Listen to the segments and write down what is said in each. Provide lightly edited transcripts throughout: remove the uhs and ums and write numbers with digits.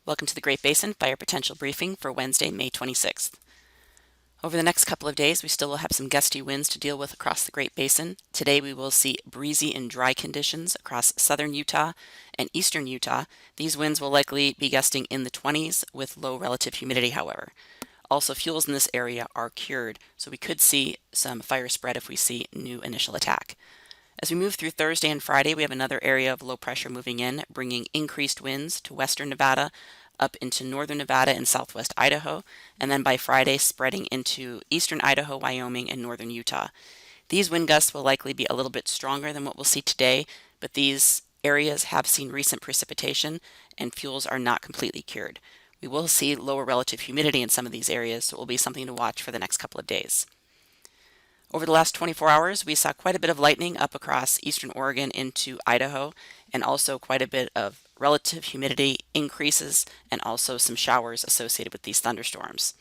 Welcome to the Great Basin Fire Potential Briefing for Wednesday, May 26th. Over the next couple of days, we still will have some gusty winds to deal with across the Great Basin. Today, we will see breezy and dry conditions across southern Utah and eastern Utah. These winds will likely be gusting in the 20s with low relative humidity, however. Also, fuels in this area are cured, so we could see some fire spread if we see new initial attack. As we move through Thursday and Friday, we have another area of low pressure moving in, bringing increased winds to western Nevada, up into northern Nevada and southwest Idaho, and then by Friday spreading into eastern Idaho, Wyoming, and northern Utah. These wind gusts will likely be a little bit stronger than what we'll see today, but these areas have seen recent precipitation and fuels are not completely cured. We will see lower relative humidity in some of these areas, so it will be something to watch for the next couple of days. Over the last 24 hours, we saw quite a bit of lightning up across eastern Oregon into Idaho, and also quite a bit of relative humidity increases and also some showers associated with these thunderstorms.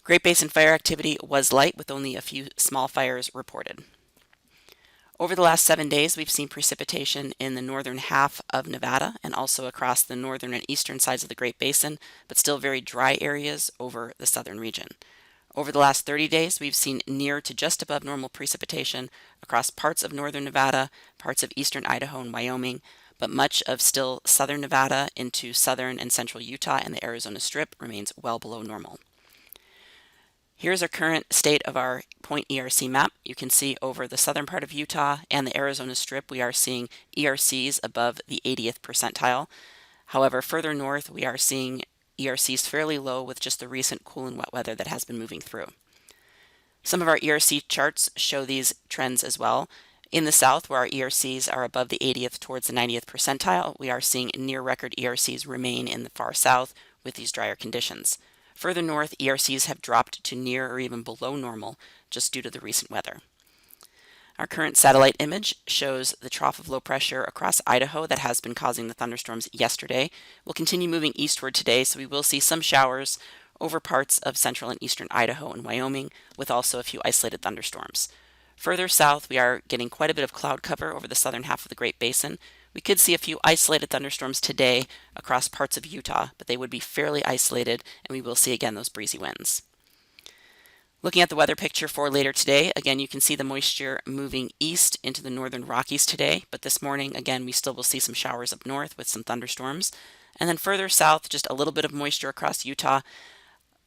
Great Basin fire activity was light with only a few small fires reported. Over the last 7 days, we've seen precipitation in the northern half of Nevada and also across the northern and eastern sides of the Great Basin, but still very dry areas over the southern region. Over the last 30 days, we've seen near to just above normal precipitation across parts of northern Nevada, parts of eastern Idaho and Wyoming, but much of still southern Nevada into southern and central Utah and the Arizona Strip remains well below normal. Here's our current state of our point ERC map. You can see over the southern part of Utah and the Arizona Strip, we are seeing ERCs above the 80th percentile. However, further north, we are seeing ERCs fairly low with just the recent cool and wet weather that has been moving through. Some of our ERC charts show these trends as well. In the south, where our ERCs are above the 80th towards the 90th percentile, we are seeing near record ERCs remain in the far south with these drier conditions. Further north, ERCs have dropped to near or even below normal just due to the recent weather. Our current satellite image shows the trough of low pressure across Idaho that has been causing the thunderstorms yesterday. We'll continue moving eastward today, so we will see some showers over parts of central and eastern Idaho and Wyoming, with also a few isolated thunderstorms. Further south, we are getting quite a bit of cloud cover over the southern half of the Great Basin. We could see a few isolated thunderstorms today across parts of Utah, but they would be fairly isolated, and we will see again those breezy winds. Looking at the weather picture for later today, again, you can see the moisture moving east into the northern Rockies today, but this morning, again, we still will see some showers up north with some thunderstorms. And then further south, just a little bit of moisture across Utah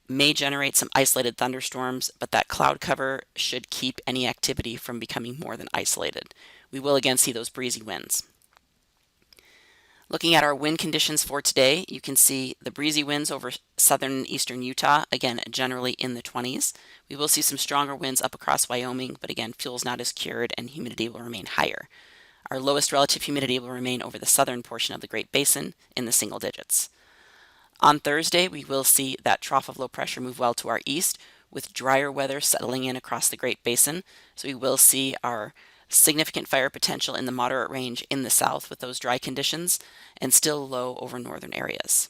may generate some isolated thunderstorms, but that cloud cover should keep any activity from becoming more than isolated. We will again see those breezy winds. Looking at our wind conditions for today, you can see the breezy winds over southern and eastern Utah, again, generally in the 20s. We will see some stronger winds up across Wyoming, but again, fuel's not as cured and humidity will remain higher. Our lowest relative humidity will remain over the southern portion of the Great Basin in the single digits. On Thursday, we will see that trough of low pressure move well to our east, with drier weather settling in across the Great Basin. So we will see our significant fire potential in the moderate range in the south with those dry conditions, and still low over northern areas.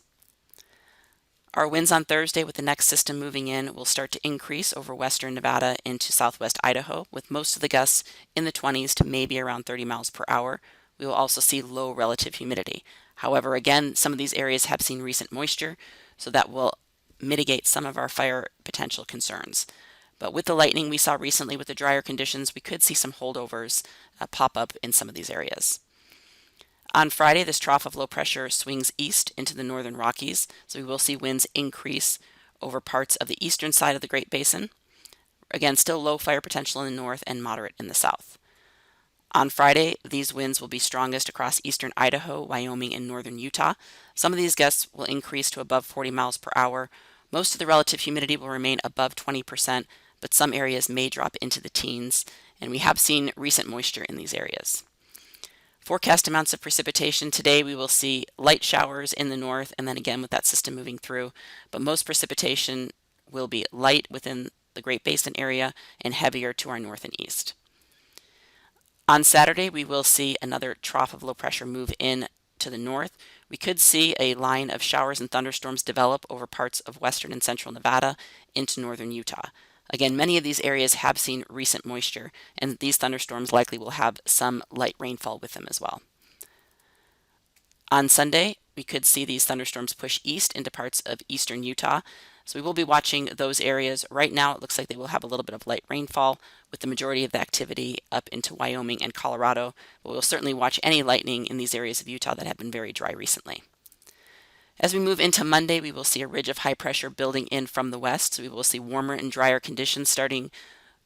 Our winds on Thursday with the next system moving in will start to increase over western Nevada into southwest Idaho, with most of the gusts in the 20s to maybe around 30 miles per hour. We will also see low relative humidity. However, again, some of these areas have seen recent moisture, so that will mitigate some of our fire potential concerns. But with the lightning we saw recently with the drier conditions, we could see some holdovers pop up in some of these areas. On Friday, this trough of low pressure swings east into the northern Rockies, so we will see winds increase over parts of the eastern side of the Great Basin. Again, still low fire potential in the north and moderate in the south. On Friday, these winds will be strongest across eastern Idaho, Wyoming, and northern Utah. Some of these gusts will increase to above 40 miles per hour. Most of the relative humidity will remain above 20%, but some areas may drop into the teens, and we have seen recent moisture in these areas. Forecast amounts of precipitation today, we will see light showers in the north, and then again with that system moving through, but most precipitation will be light within the Great Basin area and heavier to our north and east. On Saturday, we will see another trough of low pressure move in to the north. We could see a line of showers and thunderstorms develop over parts of western and central Nevada into northern Utah. Again, many of these areas have seen recent moisture, and these thunderstorms likely will have some light rainfall with them as well. On Sunday, we could see these thunderstorms push east into parts of eastern Utah. So we will be watching those areas. Right now, it looks like they will have a little bit of light rainfall with the majority of the activity up into Wyoming and Colorado. But we'll certainly watch any lightning in these areas of Utah that have been very dry recently. As we move into Monday, we will see a ridge of high pressure building in from the west. So we will see warmer and drier conditions starting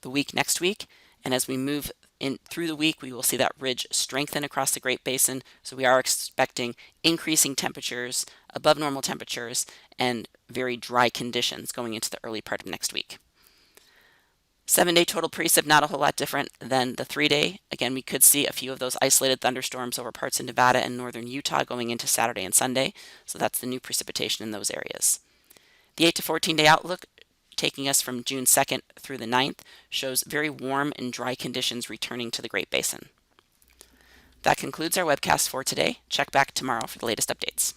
the week next week. And as we move in through the week, we will see that ridge strengthen across the Great Basin. So we are expecting increasing temperatures, above normal temperatures, and very dry conditions going into the early part of next week. 7-day total precip, not a whole lot different than the 3-day. Again, we could see a few of those isolated thunderstorms over parts of Nevada and northern Utah going into Saturday and Sunday. So that's the new precipitation in those areas. The 8 to 14-day outlook, taking us from June 2nd through the 9th, shows very warm and dry conditions returning to the Great Basin. That concludes our webcast for today. Check back tomorrow for the latest updates.